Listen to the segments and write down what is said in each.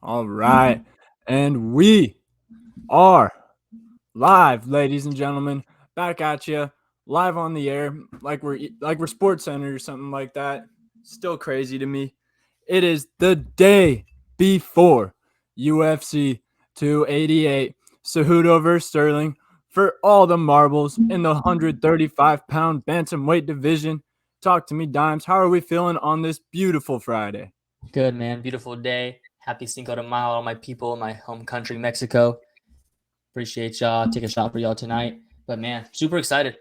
All right. And we are live, ladies and gentlemen. Back at you, live on the air, like we're Sports Center or something like that. Still crazy to me. It is the day before UFC 288, Cejudo versus Sterling for all the marbles in the 135-pound bantamweight division. Talk to me, Dimes. How are we feeling on this beautiful Friday? Good, man. Beautiful day. Happy Cinco de Mayo, all my people in my home country, Mexico. Appreciate y'all. Take a shot for y'all tonight. But man, super excited.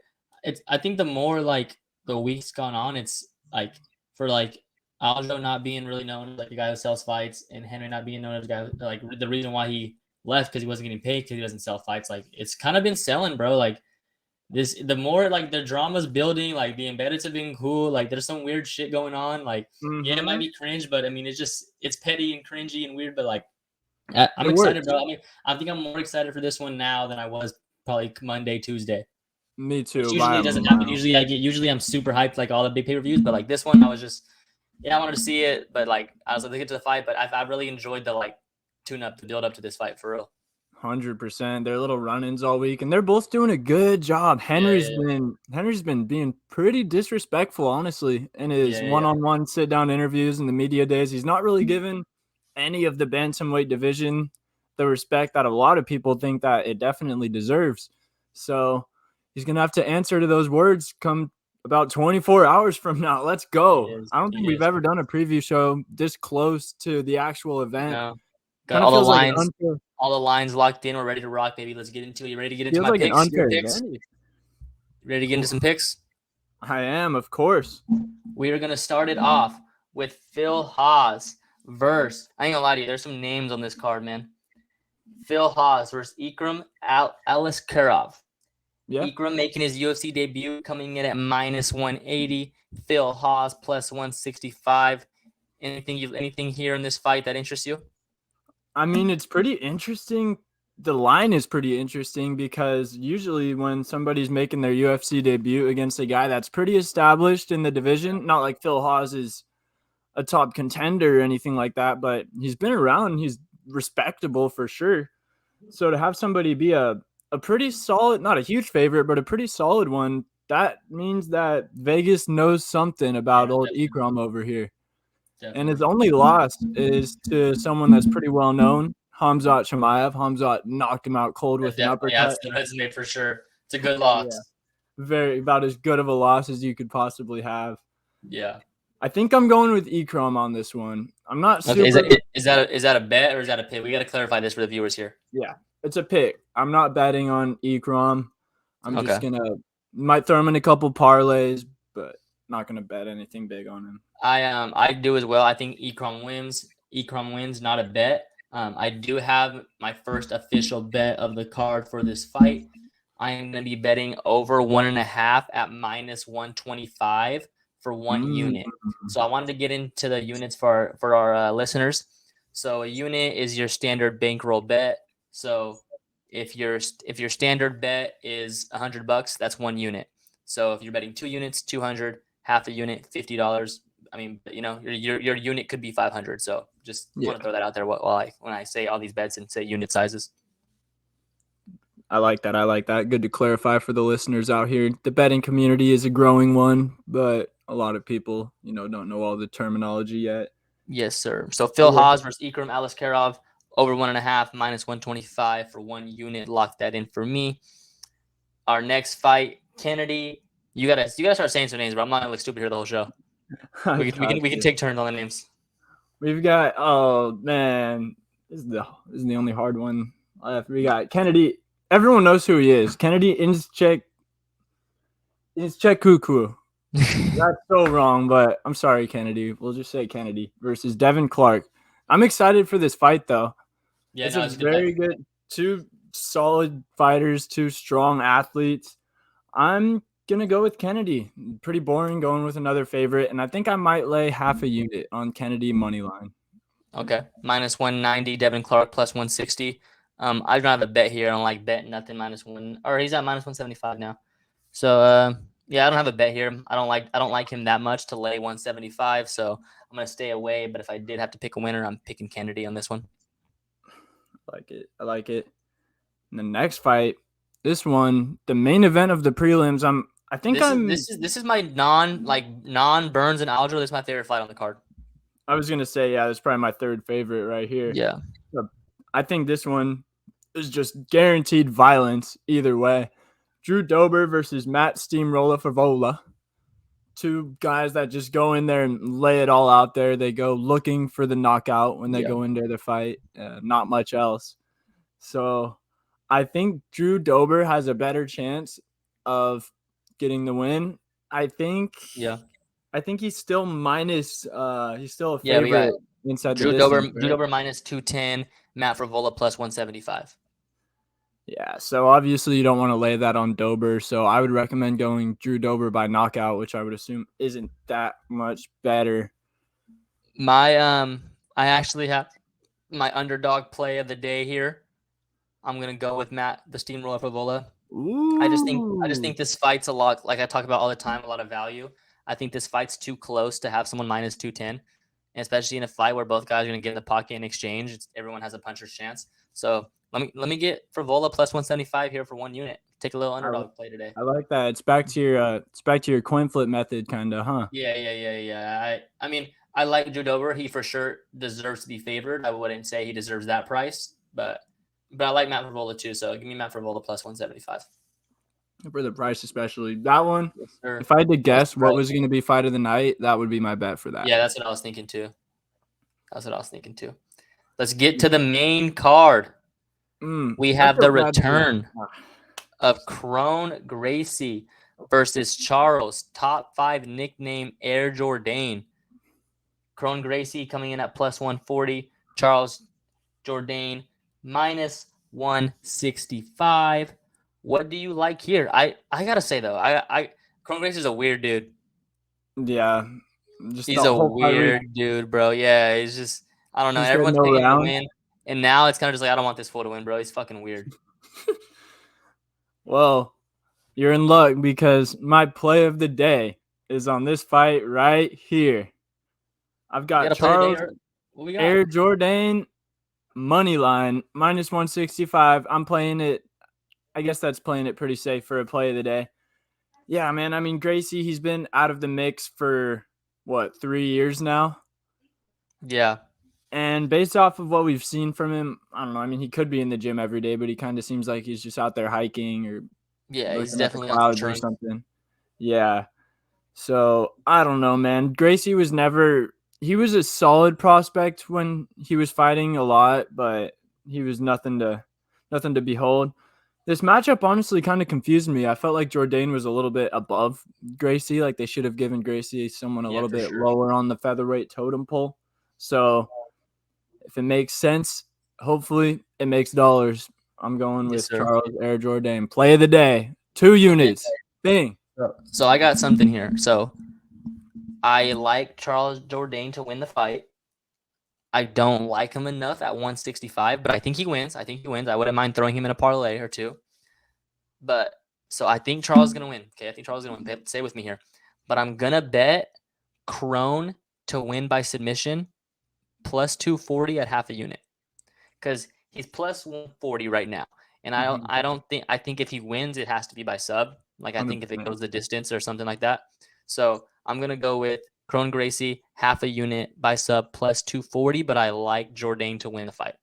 I think the more like the weeks gone on, it's like for like Aljo not being really known as like a guy who sells fights, and Henry not being known as a guy like the reason why he left because he wasn't getting paid because he doesn't sell fights. Like it's kind of been selling, bro. Like the more like the drama's building, like the embeddeds are being cool, like there's some weird shit going on. Like, yeah, it might Mm-hmm. be cringe, but I mean it's petty and cringy and weird, but like I'm It excited, works. bro. I mean, I think I'm more excited for this one now than I was probably Monday, Tuesday. Me Which too, by usually a doesn't happen. mile. Usually I'm super hyped like all the big pay-per-views, but like this one I was just yeah, I wanted to see it, but like I was like to get to the fight, but I really enjoyed the like tune up, the build up to this fight for real. 100%. Their little run-ins all week, and they're both doing a good job. Yeah, Henry's been being pretty disrespectful, honestly, in his yeah, yeah, yeah. one-on-one sit-down interviews and the media days. He's not really given any of the bantamweight division the respect that a lot of people think that it definitely deserves. So he's gonna have to answer to those words come about 24 hours from now. Let's He go. is. I don't think He we've is. ever done a preview show this close to the actual event. No. Got Kind of feels like an unfair all the lines locked in. We're ready to rock, baby. Let's get into it. You ready to get into feels my like an picks? Your unfair picks? advantage. Ready to get into some picks? I am, of course. We are gonna start it off with Phil Haas versus. I ain't gonna lie to you. There's some names on this card, man. Phil Haas versus Ikram Aliskerov. Yeah. Ikram making his UFC debut, coming in at minus 180. Phil Haas plus 165. Anything here in this fight that interests you? I mean, it's pretty interesting. The line is pretty interesting because usually when somebody's making their UFC debut against a guy that's pretty established in the division, not like Phil Hawes is a top contender or anything like that, but he's been around. He's respectable for sure. So to have somebody be a pretty solid, not a huge favorite, but a pretty solid one, that means that Vegas knows something about Yeah, old definitely, Ikram over here. And his definitely. only loss is to someone that's pretty well known, Hamzat Chimaev. Hamzat knocked him out cold with an Definitely adds uppercut. to the resume for sure. It's a good Yeah, loss. very about as good of a loss as you could possibly have. Yeah. I think I'm going with Ikram on this one. I'm not Okay. super. Is that a bet or is that a pick? We got to clarify this for the viewers here. Yeah, it's a pick. I'm not betting on Ikram. I'm just Okay. gonna might throw him in a couple parlays, but not gonna bet anything big on him. I do as well. I think Ikram wins. Ikram wins, not a bet. I do have my first official bet of the card for this fight. I am going to be betting over 1.5 at minus 125 for one Mm, unit. So I wanted to get into the units for our listeners. So a unit is your standard bankroll bet. So if your standard bet is $100, that's one unit. So if you're betting 2 units, 200, half a unit, $50. I mean, your unit could be 500. So just yeah, want to throw that out there while when I say all these bets and say unit sizes. I like that. I like that. Good to clarify for the listeners out here. The betting community is a growing one, but a lot of people, don't know all the terminology yet. Yes, sir. So But Phil yeah, Haas versus Ikram Aliskerov over 1.5 minus 125 for one unit. Lock that in for me. Our next fight, Kennedy. You gotta start saying some names, bro. I'm not gonna look stupid here the whole show. I We can got take turns on the names. We've got oh man, this is the only hard one left. We got Kennedy. Everyone knows who he is. Kennedy Inchek Kuku. That's so wrong, but I'm sorry, Kennedy. We'll just say Kennedy versus Devin Clark. I'm excited for this fight though. Yeah, It's no, a it's a good fight. very good two solid fighters, two strong athletes. I'm gonna go with Kennedy. Pretty boring going with another favorite, and I think I might lay half a unit on Kennedy money line. Okay, minus 190. Devin Clark plus 160. I don't have a bet here. I don't like bet nothing minus one, or he's at minus 175 now. So yeah, I don't have a bet here. I don't like him that much to lay 175. So I'm gonna stay away. But if I did have to pick a winner, I'm picking Kennedy on this one. like it. I like it. And the next fight, this one, the main event of the prelims. This is my non Burns and Aljo. This is my favorite fight on the card. I was gonna say, yeah, it's probably my third favorite right here. Yeah. I think this one is just guaranteed violence either way. Drew Dober versus Matt Steamroller Favola. Two guys that just go in there and lay it all out there. They go looking for the knockout when they go into the fight. Not much else. So I think Drew Dober has a better chance of getting the win. I think he's still minus. He's still a favorite we got inside Drew the Dober. distance. Drew Dober minus 210. Matt Favola plus 175. Yeah, so obviously you don't want to lay that on Dober. So I would recommend going Drew Dober by knockout, which I would assume isn't that much better. I actually have my underdog play of the day here. I'm gonna go with Matt the Steamroller Favola. I just think this fight's a lot, like I talk about all the time, a lot of value. I think this fight's too close to have someone minus 210, and especially in a fight where both guys are gonna get in the pocket in exchange. everyone has a puncher's chance. So let me get Favola plus 175 here for 1 unit. Take a little underdog play today. I like that. It's back to your coin flip method, kind of, huh? Yeah. I mean, I like Drew Dober. He for sure deserves to be favored. I wouldn't say he deserves that price, but I like Matt Favola too. So give me Matt Favola plus 175 for the price, especially that one. Yes, if I had to guess what was going to be fight of the night, that would be my bet for that. Yeah, that's what I was thinking too. Let's get to the main card. We have the return of Kron Gracie versus Charles, top 5 nickname Air Jordan. Kron Gracie coming in at plus 140. Charles Jordan minus 165. What do you like here? I gotta say though, Kron Gracie is a weird dude. Yeah, he's a weird dude, bro. Yeah, he's just I don't know. Everyone's picking him to win, and now it's kind of just like I don't want this fool to win, bro. He's fucking weird. Well, you're in luck because my play of the day is on this fight right here. I've got Charles Air Jordan money line minus 165. I'm playing it. I guess that's playing it pretty safe for a play of the day. Yeah, man. I mean, Gracie, he's been out of the mix for what, 3 years now? Yeah. And based off of what we've seen from him, I don't know. I mean, he could be in the gym every day, but he kind of seems like he's just out there hiking or he's definitely on clouds or something. Yeah. So I don't know, man. Gracie was he was a solid prospect when he was fighting a lot, but he was nothing to behold. This matchup honestly kind of confused me. I felt like Jordan was a little bit above Gracie. Like they should have given Gracie someone a little bit lower on the featherweight totem pole. So if it makes sense, hopefully it makes dollars. I'm going with Charles Air Jordan. Play of the day. 2 units. Bing. So I got something here. So I like Charles Jordan to win the fight. I don't like him enough at 165, but I think he wins. I wouldn't mind throwing him in a parlay or two. But so I think Charles is going to win. Okay, I think Charles is going to win. Stay with me here. But I'm going to bet Kron to win by submission plus 240 at half a unit. Because he's plus 140 right now. And I think if he wins, it has to be by sub. Like I think if it goes the distance or something like that. So I'm going to go with Kron Gracie, half a unit by sub plus 240, but I like Jordan to win the fight.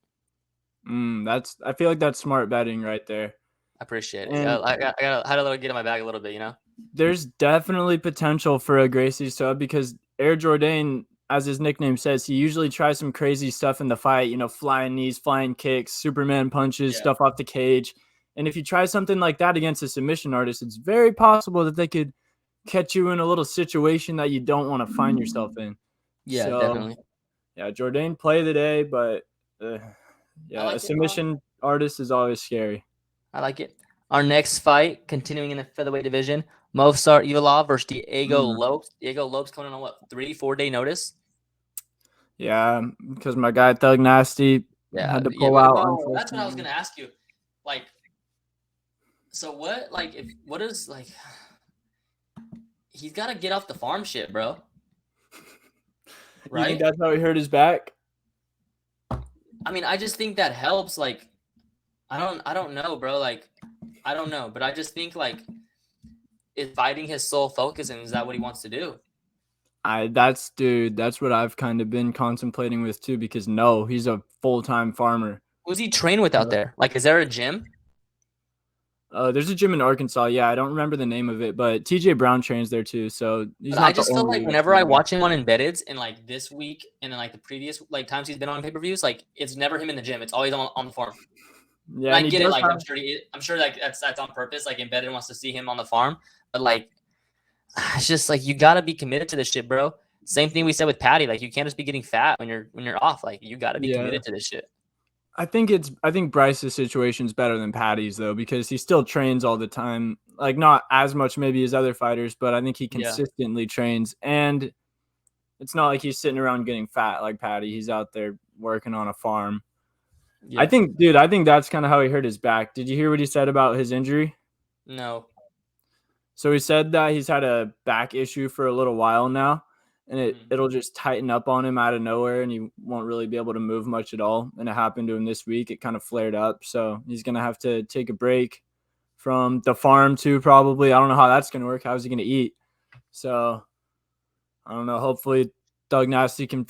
I feel like that's smart betting right there. I appreciate it. I had to get in my bag a little bit, you know? There's definitely potential for a Gracie sub because Air Jordan, as his nickname says, he usually tries some crazy stuff in the fight, you know, flying knees, flying kicks, Superman punches, stuff off the cage. And if you try something like that against a submission artist, it's very possible that they could catch you in a little situation that you don't want to find yourself in. Yeah, definitely. Yeah, Jordan play the day, but a submission artist is always scary. I like it. Our next fight, continuing in the featherweight division, Movsar Evloev versus Diego Lopes. Diego Lopes coming on 3-4 day notice? Yeah, because my guy Thug Nasty had to pull out. That's what I was gonna ask you. Like, so what? Like, he's got to get off the farm shit, bro. Right? You think that's how he hurt his back? I mean, I just think that helps. Like, I don't know, bro. Like, I don't know, but I just think like, is fighting his sole focus, and is that what he wants to do? That's what I've kind of been contemplating with too, because no, he's a full-time farmer. Who's he train with out there? Like, is there a gym? There's a gym in Arkansas. Yeah, I don't remember the name of it, but TJ Brown trains there too. So he's But I not the just feel like only whenever I UFC guy. watch him on Embeddeds and like this week and then like the previous like times he's been on pay-per-views, like it's never him in the gym. It's always on the farm. And Yeah, I and he get it, does like have. I'm sure like that's on purpose. Like Embedded wants to see him on the farm, but like it's just like you gotta be committed to this shit, bro. Same thing we said with Patty. Like you can't just be getting fat when you're off. Like you gotta be Yeah, committed to this shit. I think Bryce's situation's better than Patty's though, because he still trains all the time. Like not as much maybe as other fighters, but I think he Yeah. consistently trains, and it's not like he's sitting around getting fat like Patty. He's out there working on a farm. Yeah. I think that's kind of how he hurt his back. Did you hear what he said about his injury? No. So he said that he's had a back issue for a little while now, and Mhm. it'll just tighten up on him out of nowhere, and he won't really be able to move much at all. And it happened to him this week. It kind of flared up, so he's gonna have to take a break from the farm too. Probably, I don't know how that's gonna work. How's he gonna eat? So I don't know. Hopefully, Doug Nasty can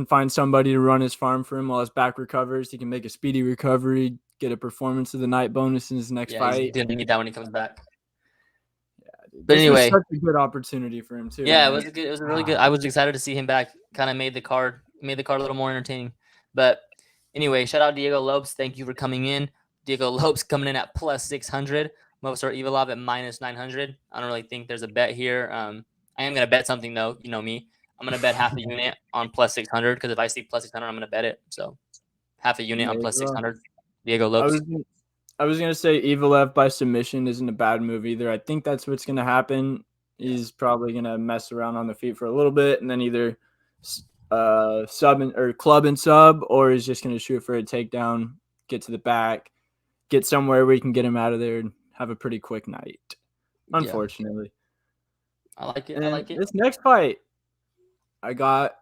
find somebody to run his farm for him while his back recovers. He can make a speedy recovery, get a performance of the night bonus in his next Yeah, he's fight. gonna need that when he comes back. But This was anyway, such a good opportunity for him too, yeah, it man. was a good. It was a really good. I was excited to see him back. Kind of made the card a little more entertaining. But anyway, shout out Diego Lopes. Thank you for coming in. Diego Lopes coming in at plus 600. Movsar Evilov at minus 900. I don't really think there's a bet here. I am gonna bet something though. You know me. I'm gonna bet half a unit on plus 600 because if I see plus 600, I'm gonna bet it. So half a unit on There you plus go. 600. Diego I Lopes. was I was gonna say Evil by submission isn't a bad move either. I think that's what's gonna happen. Yeah. He's probably gonna mess around on the feet for a little bit, and then either or club and sub, or he's just gonna shoot for a takedown, get to the back, get somewhere where he can get him out of there, and have a pretty quick night. Yeah. Unfortunately, I like it. I and like it. this next fight, I got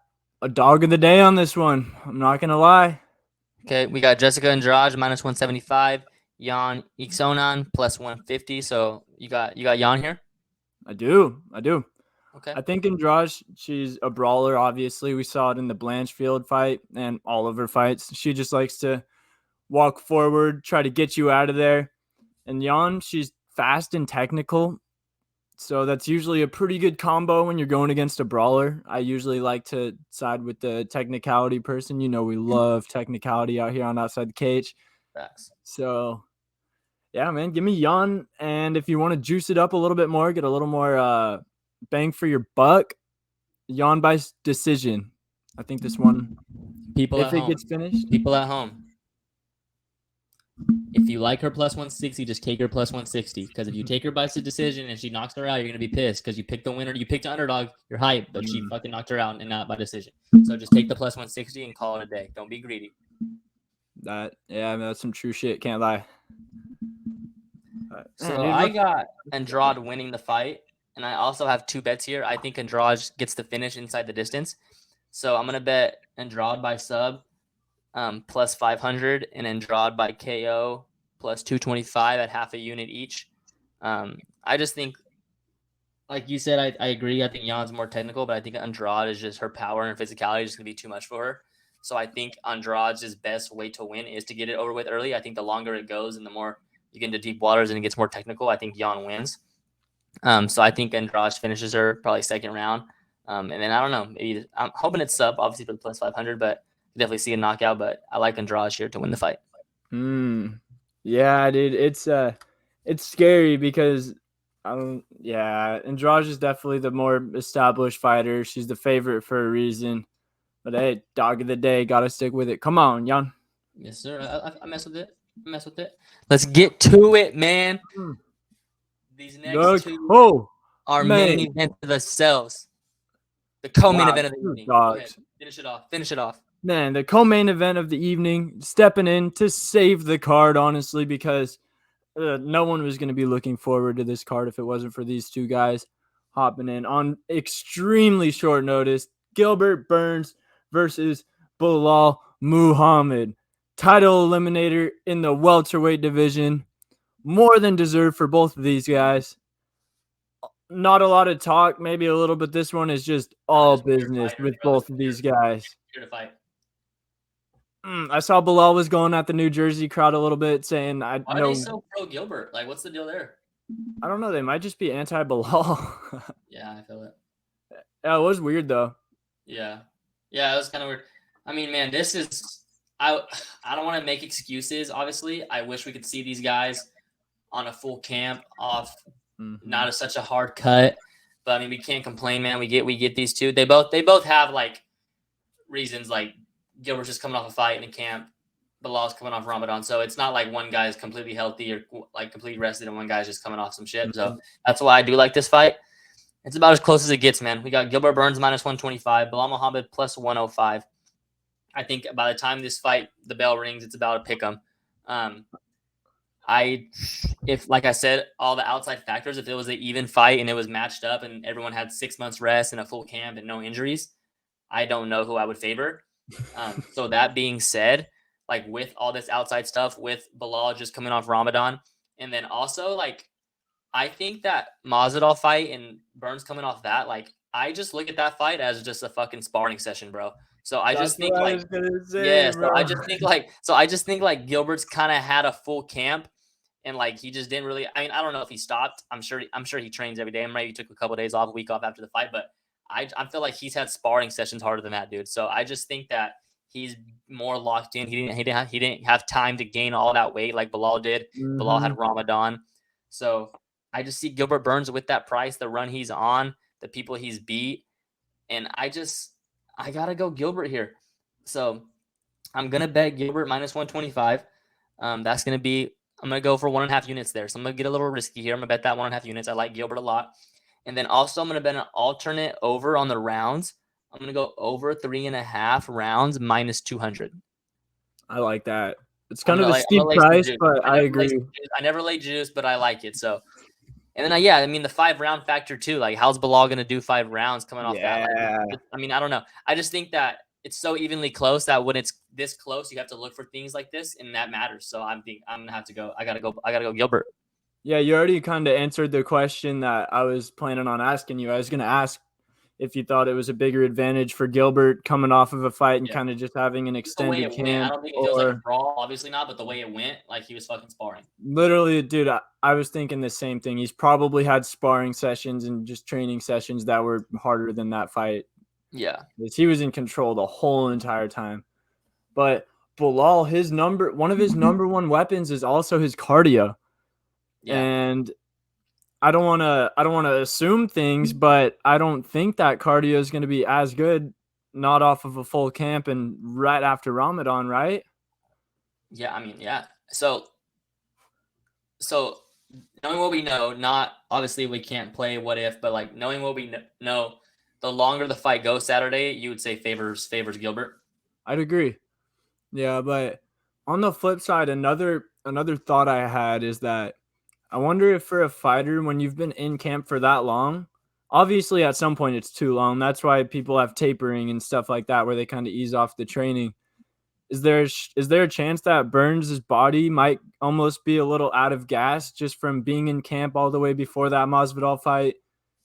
a dog of the day on this one. I'm not gonna lie. Okay, we got Jessica Andrade minus 175, Jan Ixonan plus 150. So you got Jan here. I do. Okay. I think Andrade, she's a brawler, obviously. We saw it in the Blanchfield fight and all of her fights. She just likes to walk forward, try to get you out of there. And Jan, she's fast and technical. So that's usually a pretty good combo when you're going against a brawler. I usually like to side with the technicality person. You know, we love technicality out here on Outside the Cage. Facts. So, yeah, man, give me Jan. And if you want to juice it up a little bit more, get a little more bang for your buck, Jan by decision. I think this one, People if at it home. gets finished, People at home. If you like her plus 160, just take her plus 160. Because if you take her by decision and she knocks her out, you're gonna be pissed because you picked the winner. You picked the underdog. You're hyped, but she fucking knocked her out and not by decision. So just take the plus 160 and call it a day. Don't be greedy. that's some true shit. Can't lie. So I got Andrade winning the fight, and I also have two bets here. I think Andrade gets the finish inside the distance. So I'm gonna bet Andrade by sub plus 500 and Andrade by KO plus 225 at half a unit each. I just think, like you said, I agree. I think Jan's more technical, but I think Andrade is just her power and physicality is just gonna be too much for her. So I think Andrade's best way to win is to get it over with early. I think the longer it goes and the more you get into deep waters and it gets more technical, I think Jan wins. So I think Andrade finishes her probably second round. And then I don't know, maybe I'm hoping it's sub, obviously for the plus 500, but definitely see a knockout. But I like Andrade here to win the fight. Yeah, dude, it's scary because Andrade is definitely the more established fighter. She's the favorite for a reason. But hey, dog of the day, gotta stick with it. Come on, Jan. Yes, sir. I mess with it. Let's get to it, man. These next two are main event of themselves. The co-main event of the evening. Go ahead. Finish it off. Man, the co-main event of the evening, stepping in to save the card, honestly, because no one was going to be looking forward to this card if it wasn't for these two guys hopping in on extremely short notice. Gilbert Burns versus Bilal Muhammad. title eliminator in the welterweight division. More than deserved for both of these guys. Not a lot of talk, maybe a little, but this one is just all business with both of these guys. Here to fight. I saw Bilal was going at the New Jersey crowd a little bit, saying, Why are they so pro Gilbert? Like, what's the deal there? I don't know. They might just be anti-Bilal. Yeah, I feel it. Yeah, it was weird, though. Yeah, it was kind of weird. I mean, man, this is – I don't want to make excuses, obviously. I wish we could see these guys on a full camp off not such a hard cut. But, I mean, we can't complain, man. We get these two. They both have, like, reasons, like, Gilbert's just coming off a fight in a camp. Bilal's coming off Ramadan. So it's not like one guy is completely healthy or like completely rested and one guy's just coming off some shit. So that's why I do like this fight. It's about as close as it gets, man. We got Gilbert Burns minus 125, Bilal Muhammad plus 105. I think by the time this fight, the bell rings, it's about to pick 'em. If like I said, all the outside factors, if it was an even fight and it was matched up and everyone had 6 months rest and a full camp and no injuries, I don't know who I would favor. So that being said, like with all this outside stuff, with Bilal just coming off Ramadan, and then also like I think that Masvidal fight and Burns coming off that, like I just look at that fight as just a fucking sparring session, bro. So I just think like so I just think like Gilbert's kind of had a full camp and like he just didn't really. I mean, I don't know if he stopped. I'm sure he trains every day. Maybe he took a couple of days off, a week off after the fight, but I feel like he's had sparring sessions harder than that, dude. So I just think that he's more locked in. He didn't have time to gain all that weight like Bilal did. Bilal had Ramadan. So I just see Gilbert Burns with that price, the run he's on, the people he's beat. And I got to go Gilbert here. So I'm going to bet Gilbert minus 125. That's going to be, I'm going to go for 1.5 units there. So I'm going to get a little risky here. I'm going to bet that 1.5 units. I like Gilbert a lot. And then also I'm going to bet an alternate over on the rounds. I'm going to go over 3.5 rounds minus 200. I like that. It's kind of a steep price, but I agree. I never lay juice, but I like it. So, and then, yeah, I mean, the 5-round factor too. Like, how's Bilal going to do 5 rounds coming off that? Like, I mean, I don't know. I just think that it's so evenly close that when it's this close, you have to look for things like this, and that matters. So I'm going to have to go. I got to go Gilbert. Yeah, you already kind of answered the question that I was planning on asking you. I was going to ask if you thought it was a bigger advantage for Gilbert coming off of a fight and kind of just having an extended camp. I don't think it feels like a brawl, obviously not, but the way it went, like he was fucking sparring. Literally, dude, I was thinking the same thing. He's probably had sparring sessions and just training sessions that were harder than that fight. Yeah. Because he was in control the whole entire time. But Bilal, one of his number one weapons is also his cardio. Yeah. And I don't want to assume things, but I don't think that cardio is going to be as good not off of a full camp and right after Ramadan, right? Yeah, I mean, yeah. So knowing what we know, not obviously we can't play what if, but like knowing what we know, the longer the fight goes Saturday, you would say favors Gilbert. I'd agree. Yeah, but on the flip side, another thought I had is that I wonder if for a fighter, when you've been in camp for that long, obviously at some point it's too long. That's why people have tapering and stuff like that, where they kind of ease off the training. Is there a chance that Burns' body might almost be a little out of gas just from being in camp all the way before that Masvidal fight,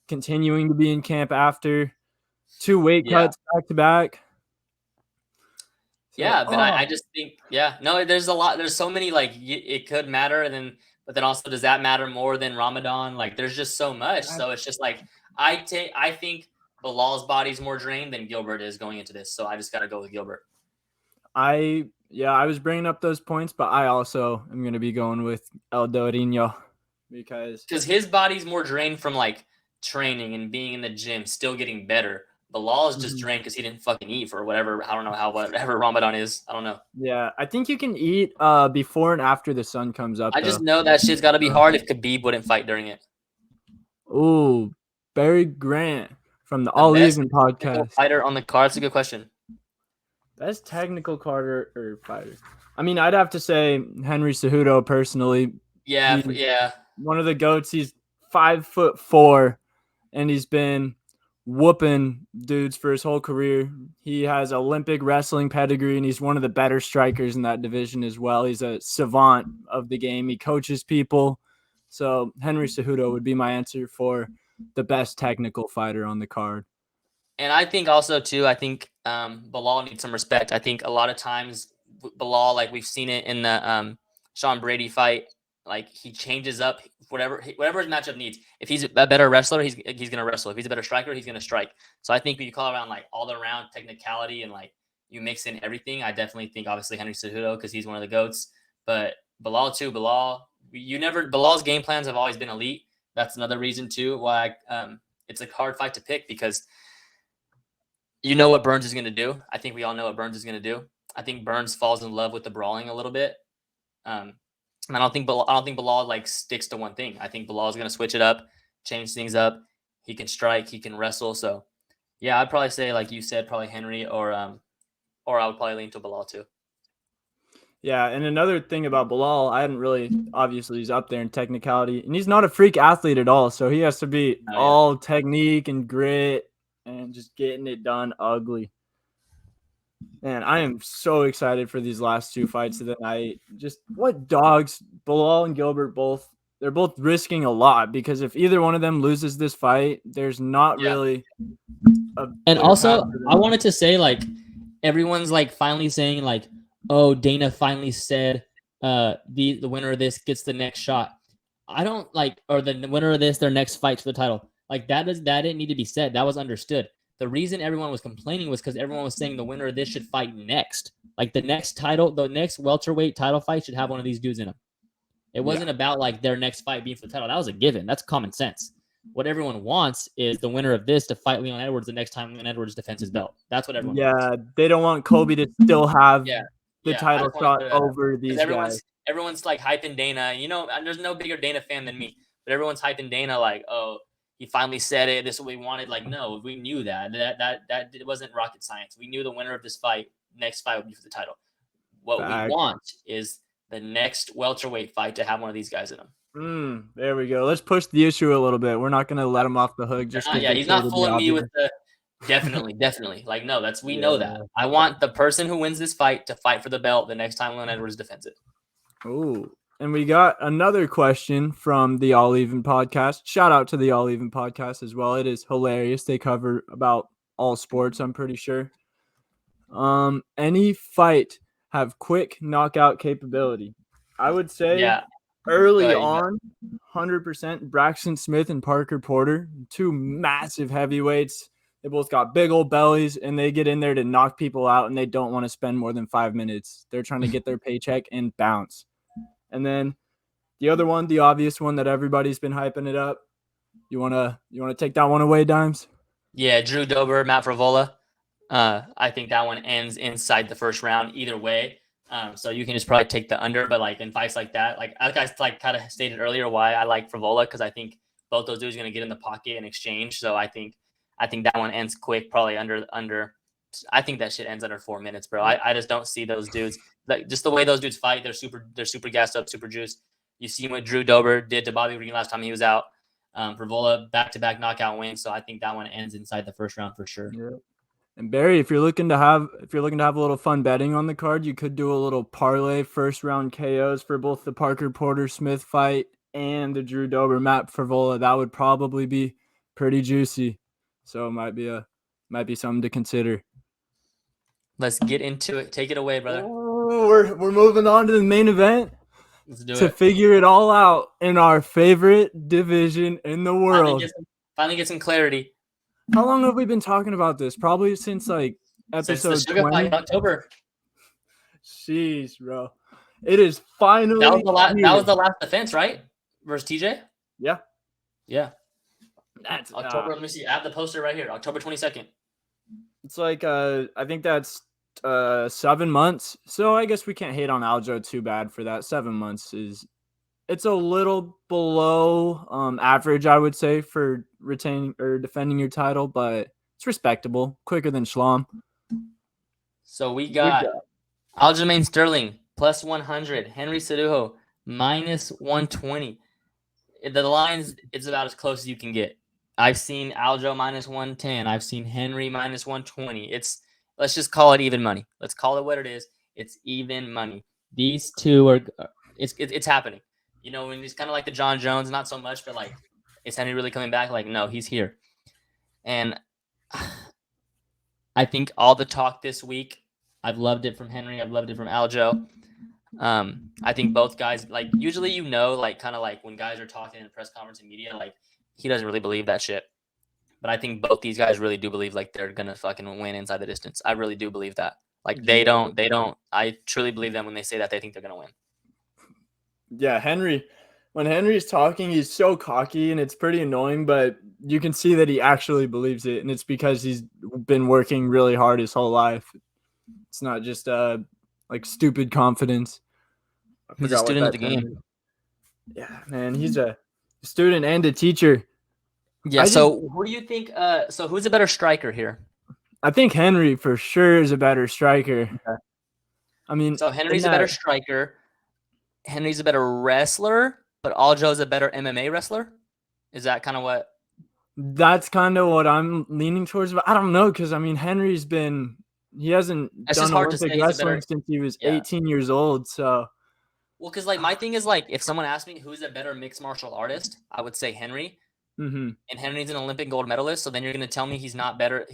continuing to be in camp after 2 weight cuts back to back? So, but I just think, there's a lot. There's so many, like, it could matter. But then also, does that matter more than Ramadan? Like, there's just so much. So it's just like, I think Bilal's body's more drained than Gilbert is going into this. So I just got to go with Gilbert. I was bringing up those points, but I also am going to be going with El Dorino because his body's more drained from like training and being in the gym, still getting better. Bilal is just drained because he didn't fucking eat for whatever. I don't know whatever Ramadan is. I don't know. Yeah, I think you can eat before and after the sun comes up. I just know that shit's got to be hard if Khabib wouldn't fight during it. Ooh, Barry Grant from the All Even podcast. Fighter on the card. That's a good question. Best technical Carter or fighter. I mean, I'd have to say Henry Cejudo personally. Yeah. One of the GOATs. He's 5'4", and he's been whooping dudes for his whole career. He has Olympic wrestling pedigree, and he's one of the better strikers in that division as well. He's a savant of the game. He coaches people. So Henry Cejudo would be my answer for the best technical fighter on the card. And I think also too, I think Bilal needs some respect. I think a lot of times Bilal, like we've seen it in the Sean Brady fight, like he changes up whatever his matchup needs. If he's a better wrestler, he's gonna wrestle. If he's a better striker, he's gonna strike. So I think when you call around like all around technicality and like you mix in everything, I definitely think obviously Henry Cejudo because he's one of the goats. But Bilal too, Bilal's game plans have always been elite. That's another reason too why it's a hard fight to pick because you know what Burns is going to do. I think we all know what Burns is going to do. I think Burns falls in love with the brawling a little bit. And I don't think Bilal like sticks to one thing. I think Bilal is going to switch it up, change things up. He can strike, he can wrestle. So yeah, I'd probably say like you said, probably Henry or I would probably lean to Bilal too. Yeah, and another thing about Bilal, I hadn't really obviously he's up there in technicality, and he's not a freak athlete at all. So he has to be all technique and grit and just getting it done ugly. Man, I am so excited for these last two fights of the night. Just what dogs, Bilal and Gilbert they're both risking a lot because if either one of them loses this fight, there's not really and also I wanted to say like everyone's like finally saying like, oh, Dana finally said the winner of this gets the next shot. I don't like, or the winner of this, their next fight for the title. Like that didn't need to be said. That was understood. The reason everyone was complaining was because everyone was saying the winner of this should fight next. Like the next welterweight title fight should have one of these dudes in them. It wasn't about like their next fight being for the title. That was a given. That's common sense. What everyone wants is the winner of this to fight Leon Edwards the next time Leon Edwards defends his belt. That's what everyone wants. They don't want Kobe to still have the title shot over these guys. Everyone's like hyping Dana. You know, there's no bigger Dana fan than me, but everyone's hyping Dana like, oh, he finally said it. This is what we wanted. Like, no, we knew that it wasn't rocket science. We knew the winner of this next fight would be for the title. What we want is the next welterweight fight to have one of these guys in them. There we go. Let's push the issue a little bit. We're not going to let him off the hook. He's not fooling me with the definitely. Like, no, we know that. I want the person who wins this fight to fight for the belt the next time Leon Edwards defends it. Oh, and we got another question from the All Even podcast. Shout out to the All Even podcast as well. It is hilarious. They cover about all sports, I'm pretty sure. Any fight have quick knockout capability? I would say early on, 100% Braxton Smith and Parker Porter, two massive heavyweights. They both got big old bellies, and they get in there to knock people out, and they don't want to spend more than 5 minutes. They're trying to get their paycheck and bounce. And then the other one, the obvious one that everybody's been hyping it up. You wanna take that one away, Dimes? Yeah, Drew Dober, Matt Frevola. I think that one ends inside the first round either way. So you can just probably take the under, but like in fights like that, like I kind of stated earlier why I like Frevola because I think both those dudes are gonna get in the pocket and exchange. So I think that one ends quick, probably under. I think that shit ends under 4 minutes, bro. I just don't see those dudes like just the way those dudes fight. They're super gassed up, super juiced. You see what Drew Dober did to Bobby Green last time he was out. Frevola back-to-back knockout wins, so I think that one ends inside the first round for sure. Yeah. And Barry, if you're looking to have a little fun betting on the card, you could do a little parlay first round KOs for both the Parker Porter Smith fight and the Drew Dober Matt Frevola. That would probably be pretty juicy. So it might be something to consider. Let's get into it. Take it away, brother. Oh, we're moving on to the main event. Let's do to figure it all out in our favorite division in the world. Finally get some clarity. How long have we been talking about this? Probably since like episode since the Sugar 20. Fight in October. Jeez, bro. It is finally that was the last defense, right? Versus TJ? Yeah. That's October. Let me see. I have the poster right here. October 22nd. It's like I think that's 7 months. So I guess we can't hate on Aljo too bad for that. 7 months it's a little below average, I would say, for retaining or defending your title, but it's respectable. Quicker than Schlom. So we got Aljamain Sterling plus 100, Henry Cejudo minus 120. The lines, it's about as close as you can get. I've seen Aljo minus 110. I've seen Henry minus 120. Let's just call it even money. Let's call it what it is. It's even money. These two are it's happening. You know, when it's kind of like the John Jones, not so much, but like, is Henry really coming back? Like, no, he's here. And I think all the talk this week, I've loved it from Henry. I've loved it from Aljo. I think both guys, like, usually, you know, like, kind of like when guys are talking in the press conference and media, like, he doesn't really believe that shit. But I think both these guys really do believe like they're gonna fucking win inside the distance. I really do believe that. Like they don't. I truly believe them when they say that they think they're gonna win. Yeah, when Henry's talking, he's so cocky and it's pretty annoying, but you can see that he actually believes it, and it's because he's been working really hard his whole life. It's not just like stupid confidence. He's a student of the game. Yeah, man, he's a student and a teacher. Yeah. So who do you think? So who's a better striker here? I think Henry for sure is a better striker. Okay. I mean, so Henry's a better striker. Henry's a better wrestler, but Aljo's a better MMA wrestler. Is that kind of what? That's kind of what I'm leaning towards. But I don't know, because I mean, he hasn't done Olympic wrestling since he was 18 years old. So, well, because like my thing is like, if someone asked me who's a better mixed martial artist, I would say Henry. Mm-hmm. And Henry's an Olympic gold medalist, so then you're going to tell me he's not better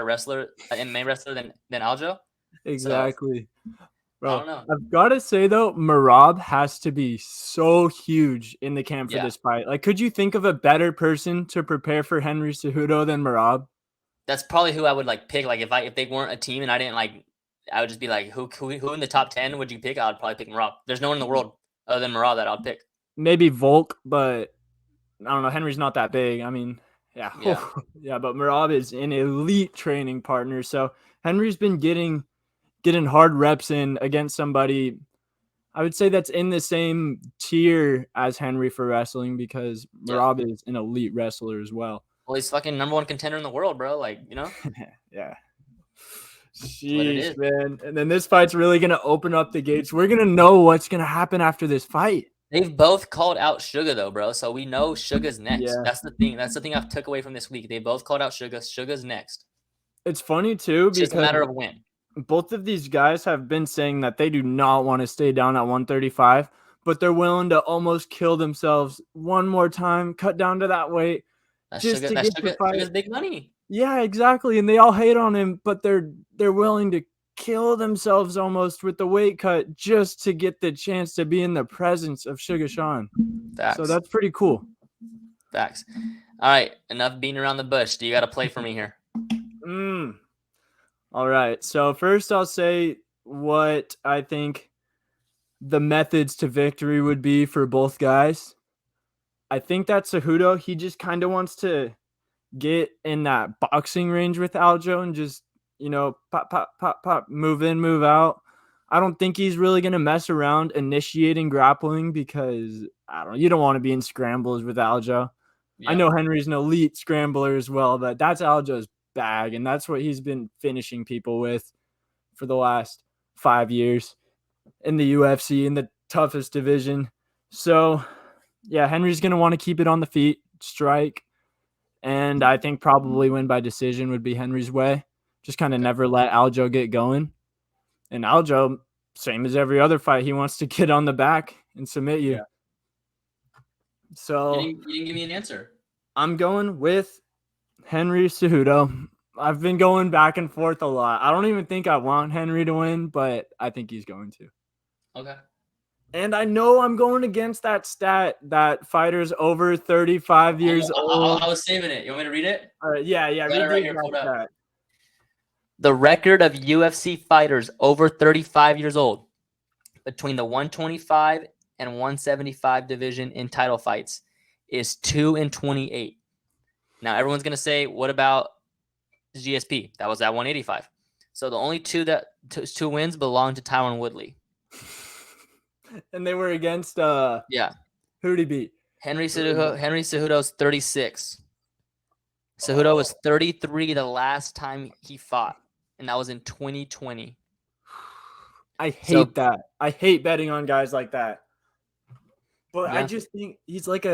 wrestler, MMA wrestler than Aljo? Exactly. So, bro, I don't know. I've got to say, though, Merab has to be so huge in the camp for this fight. Like, could you think of a better person to prepare for Henry Cejudo than Merab? That's probably who I would like pick. Like, if they weren't a team and I didn't like, I would just be like, who in the top 10 would you pick? I would probably pick Merab. There's no one in the world other than Merab that I'd pick. Maybe Volk, but I don't know. Henry's not that big. I mean, yeah. But Merab is an elite training partner. So Henry's been getting hard reps in against somebody, I would say, that's in the same tier as Henry for wrestling, because Merab is an elite wrestler as well. Well, he's fucking #1 contender in the world, bro. Like, you know? Yeah. Sheesh, man. And then this fight's really going to open up the gates. We're going to know what's going to happen after this fight. They've both called out Sugar, though, bro. So we know Sugar's next. Yeah. That's the thing. That's the thing I've took away from this week. They both called out Sugar. Sugar's next. It's funny, too, because it's just a matter of when. Both of these guys have been saying that they do not want to stay down at 135, but they're willing to almost kill themselves one more time, cut down to that weight. Sugar's big money. Yeah, exactly. And they all hate on him, but they're willing to kill themselves almost with the weight cut just to get the chance to be in the presence of Sugar Sean. Facts. So that's pretty cool. Facts. All right, enough beating around the bush. Do you got to play for me here? All right. So first I'll say what I think the methods to victory would be for both guys. I think that Cejudo, he just kind of wants to get in that boxing range with Aljo and just, you know, pop, pop, pop, pop, move in, move out. I don't think he's really going to mess around initiating grappling, because you don't want to be in scrambles with Aljo. Yeah. I know Henry's an elite scrambler as well, but that's Aljo's bag, and that's what he's been finishing people with for the last 5 years in the UFC, in the toughest division. So, yeah, Henry's going to want to keep it on the feet, strike, and I think probably win by decision would be Henry's way. Just kind of never let Aljo get going. And Aljo, same as every other fight, he wants to get on the back and submit you. Yeah. So you didn't give me an answer. I'm going with Henry Cejudo. I've been going back and forth a lot. I don't even think I want Henry to win, but I think he's going to. Okay. And I know I'm going against that stat that fighters over 35 years old. I was saving it. You want me to read it? Yeah. Read that. The record of UFC fighters over 35 years old between the 125 and 175 division in title fights is 2-28. Now, everyone's going to say, what about GSP? That was at 185. So the only two wins belong to Tyron Woodley. And they were against who'd he beat? Henry Cejudo's 36. Cejudo was 33 the last time he fought, and that was in 2020. I hate that. I hate betting on guys like that. But yeah. I just think he's like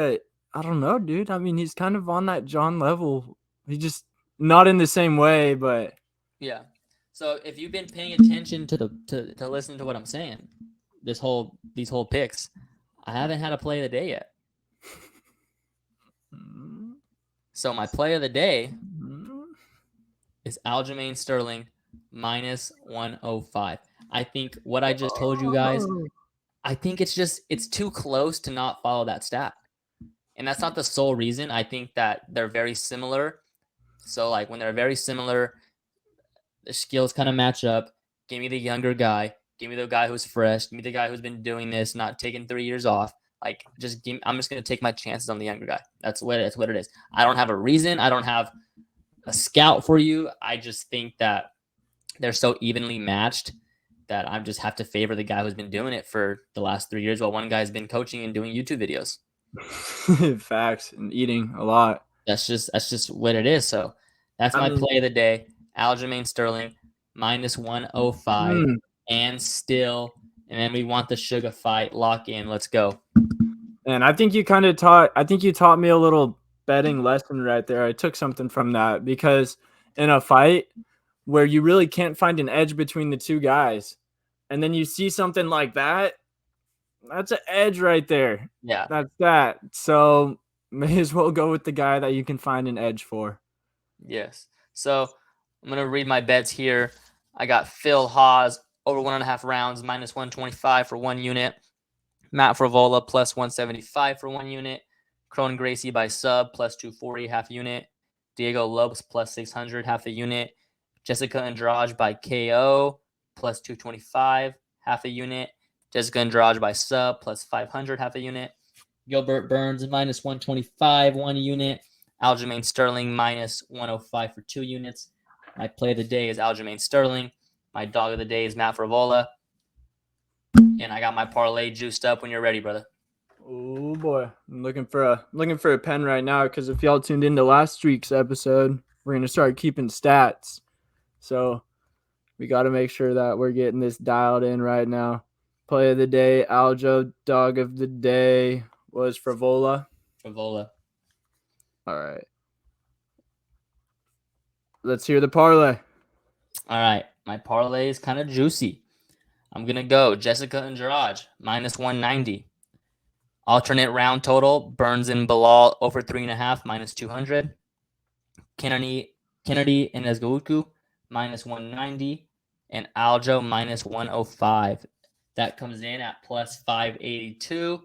I don't know, dude. I mean, he's kind of on that John level. He just not in the same way, but Yeah. So if you've been paying attention to listen to what I'm saying, these whole picks, I haven't had a play of the day yet. So my play of the day is Aljamain Sterling minus 105. I think what I just told you guys, I think it's too close to not follow that stat. And that's not the sole reason. I think that they're very similar. So like when they're very similar, the skills kind of match up. Give me the younger guy. Give me the guy who's fresh. Give me the guy who's been doing this, not taking 3 years off. Like I'm just gonna take my chances on the younger guy. That's what it is. I don't have a reason. I don't have a scout for you. I just think that they're so evenly matched that I just have to favor the guy who's been doing it for the last 3 years, while one guy's been coaching and doing YouTube videos. Facts, and eating a lot. That's just what it is. So that's my play of the day. Aljamain Sterling minus 105 and then we want the Sugar fight. Lock in. Let's go. And I think you taught me a little betting lesson right there. I took something from that, because in a fight where you really can't find an edge between the two guys, and then you see something like that, that's an edge right there. Yeah. That's that. So may as well go with the guy that you can find an edge for. Yes. So I'm going to read my bets here. I got Phil Haas over 1.5 rounds, minus 125 for 1 unit. Matt Frevola plus 175 for 1 unit. Cron Gracie by sub plus 240, half unit. Diego Lopes plus 600, half a unit. Jessica Andrade by KO plus 225, half a unit. Jessica Andrade by sub plus 500, half a unit. Gilbert Burns minus 125, 1 unit. Aljamain Sterling minus 105 for 2 units. My play of the day is Aljamain Sterling. My dog of the day is Matt Frevola. And I got my parlay juiced up when you're ready, brother. Oh boy, I'm looking for a pen right now, because if y'all tuned into last week's episode, we're gonna start keeping stats. So we got to make sure that we're getting this dialed in right now. Play of the day, Aljo. Dog of the day was Frevola. Frevola. All right. Let's hear the parlay. All right. My parlay is kind of juicy. I'm going to go Jessica Andrade, minus 190. Alternate round total, Burns and Bilal over 3.5, minus 200. Kennedy and Ezgauku, minus 190. And Aljo, minus 105. That comes in at plus 582.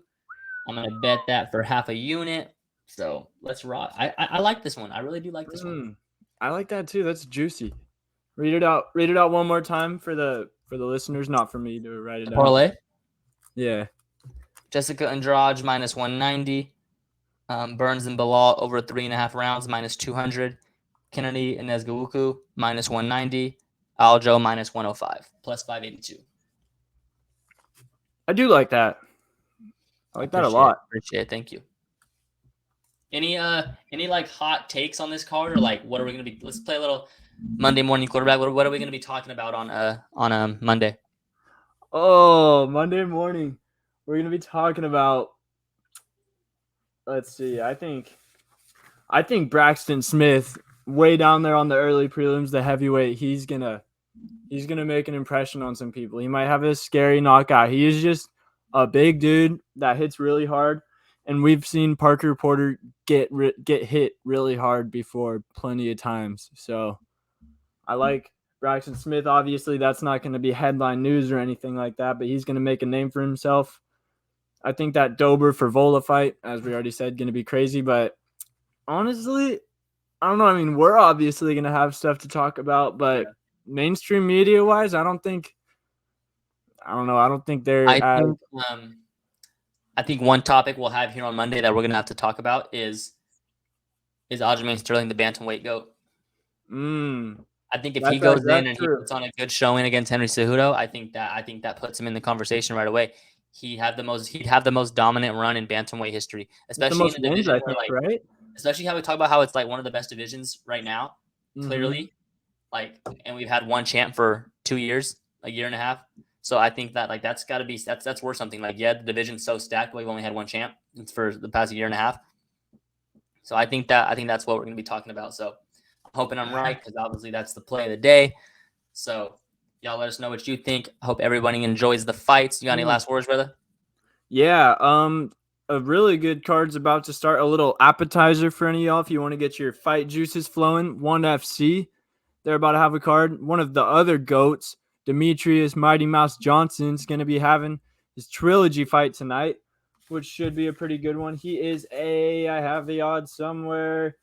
I'm going to bet that for half a unit. So let's rock. I like this one. I really do like this one. I like that too. That's juicy. Read it out one more time for the listeners, not for me to write it down. Parlay? Yeah. Jessica Andrade minus 190. Burns and Bilal over 3.5 rounds minus 200. Kennedy and Ezgauku minus 190. Aljo minus 105 plus 582. I do like that. I like that a lot. Appreciate it. Thank you. Any like hot takes on this card, or like what are we gonna be? Let's play a little Monday morning quarterback. What are we gonna be talking about on Monday? Oh, Monday morning, we're gonna be talking about. Let's see. I think Braxton Smith, way down there on the early prelims, the heavyweight. He's gonna make an impression on some people. He might have a scary knockout. He is just a big dude that hits really hard. And we've seen Parker Porter get hit really hard before plenty of times. So I like Braxton Smith. Obviously, that's not going to be headline news or anything like that, but he's going to make a name for himself. I think that Dober Frevola fight, as we already said, going to be crazy. But honestly, I don't know. I mean, we're obviously going to have stuff to talk about, but mainstream media-wise, I don't think they're I think one topic we'll have here on Monday that we're going to have to talk about is Aljamain Sterling the bantamweight GOAT. I think if he goes in and he puts on a good showing against Henry Cejudo, I think that puts him in the conversation right away. He'd have the most dominant run in bantamweight history, especially in the division where, especially how we talk about how it's like one of the best divisions right now, clearly. And we've had one champ for 2 years, a year and a half. So I think that that's got to be that's worth something. The division's so stacked. We've only had one champ for the past year and a half. So I think that's what we're going to be talking about. So I'm hoping I'm right because obviously that's the play of the day. So y'all let us know what you think. I hope everybody enjoys the fights. You got any last words, brother? Yeah, a really good card's about to start. A little appetizer for any of y'all if you want to get your fight juices flowing. ONE FC, they're about to have a card. One of the other GOATs, Demetrius Mighty Mouse Johnson's going to be having his trilogy fight tonight, which should be a pretty good one. He is I have the odds somewhere.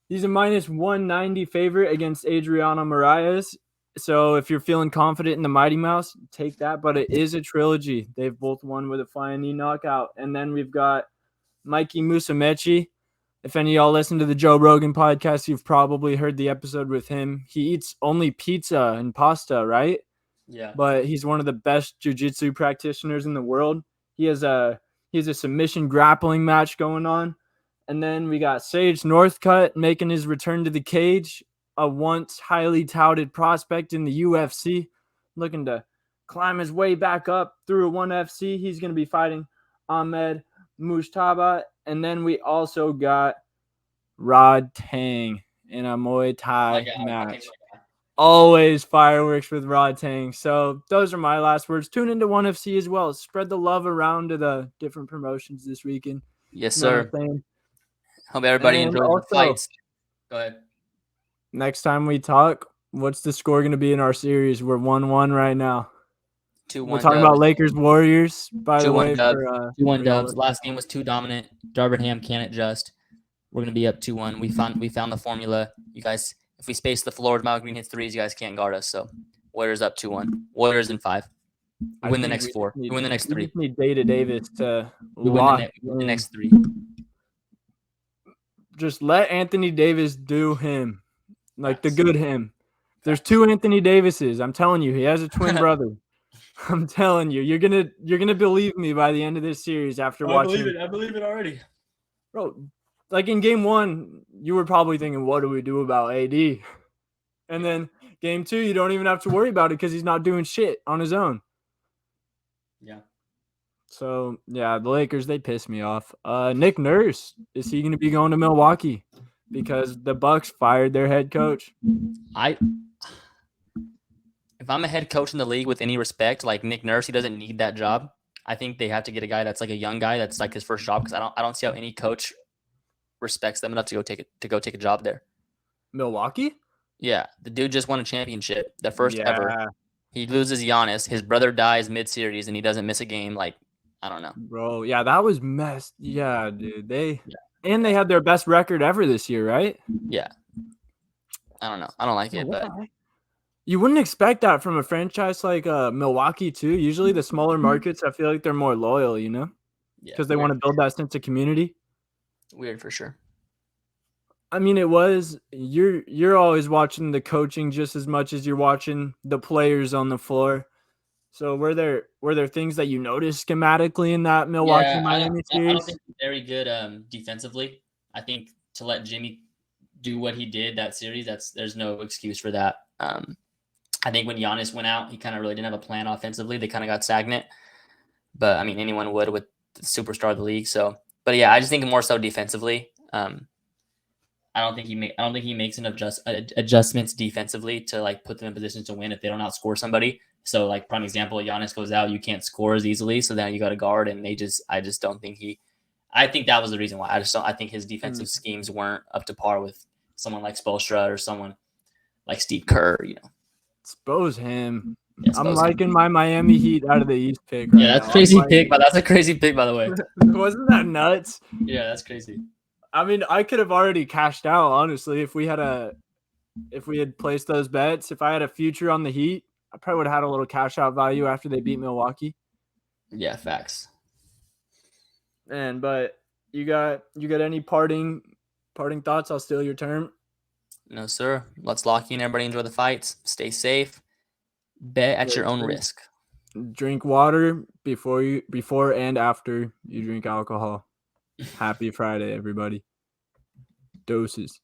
He's a minus 190 favorite against Adriano Moraes. So if you're feeling confident in the Mighty Mouse, take that. But it is a trilogy. They've both won with a flying knee knockout. And then we've got Mikey Musumeci. If any of y'all listen to the Joe Rogan podcast, you've probably heard the episode with him. He eats only pizza and pasta, right? Yeah. But he's one of the best jiu-jitsu practitioners in the world. He has a submission grappling match going on. And then we got Sage Northcutt making his return to the cage, a once highly touted prospect in the UFC, looking to climb his way back up through a ONE FC. He's going to be fighting Ahmed Mushtaba. And then we also got Rod Tang in a Muay Thai match. Always fireworks with Rod Tang. So those are my last words. Tune into ONE FC as well. Spread the love around to the different promotions this weekend. Yes, You know what sir. I'm saying? Hope everybody And enjoys the fights. Go ahead. Next time we talk, what's the score going to be in our series? We're 1-1 right now. 2-1 We're talking dubs. about Lakers Warriors, by the 2-1 way. dubs. For, 2-1 for dubs. y'all. Last game was too dominant. Darvingham can't adjust. We're gonna be up 2-1. We found the formula. You guys, if we space the floor, Mile Green hits threes, you guys can't guard us. So Warriors up 2-1. Warriors in 5. We win the next 4. We win the next 3. We just need Data Davis to We win the next 3. Just let Anthony Davis do him. Like Facts. the good him. There's 2 Anthony Davises. I'm telling you, he has a twin brother. I'm telling you, you're gonna believe me by the end of this series after watching. I believe it already. Bro, like in game 1, you were probably thinking, what do we do about AD? And then game 2, you don't even have to worry about it because he's not doing shit on his own. Yeah. So yeah, the Lakers, they piss me off. Nick Nurse, is he gonna be going to Milwaukee? Because the Bucks fired their head coach. If I'm a head coach in the league with any respect, like Nick Nurse, he doesn't need that job. I think they have to get a guy that's like a young guy that's like his first job because I don't see how any coach respects them enough to go take a job there. Milwaukee? Yeah, the dude just won a championship, the first ever. He loses Giannis. His brother dies mid-series, and he doesn't miss a game. Like, I don't know, bro. Yeah, that was messed. Yeah, dude. They had their best record ever this year, right? Yeah. I don't know. I don't like it, but you wouldn't expect that from a franchise like Milwaukee too. Usually the smaller markets, I feel like they're more loyal, you know? Because they want to build that sense of community. Weird for sure. I mean, you're always watching the coaching just as much as you're watching the players on the floor. So were there things that you noticed schematically in that Milwaukee Miami series? I don't think he's very good defensively. I think to let Jimmy do what he did that series, there's no excuse for that. I think when Giannis went out, he kind of really didn't have a plan offensively. They kind of got stagnant. But I mean, anyone would with the superstar of the league. So, but yeah, I just think more so defensively. I don't think he makes enough adjustments defensively to like put them in positions to win if they don't outscore somebody. So like prime example, Giannis goes out, you can't score as easily, so then you got to guard, and I just don't think I think that was the reason why. I think his defensive schemes weren't up to par with someone like Spoelstra or someone like Steve Kerr. You know, expose him. Yeah, I'm liking my Miami Heat out of the East pick. Right that's crazy pick, but that's a crazy pick, by the way. Wasn't that nuts? Yeah, that's crazy. I mean, I could have already cashed out, honestly, if we had placed those bets. If I had a future on the Heat, I probably would have had a little cash out value after they beat Milwaukee. Yeah, facts. But you got any parting thoughts? I'll steal your term. No, sir. Let's lock in. Everybody enjoy the fights. Stay safe. Bet at your own risk. Drink water before and after you drink alcohol. Happy Friday, everybody. Doses.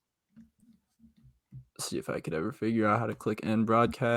See if I could ever figure out how to click end broadcast.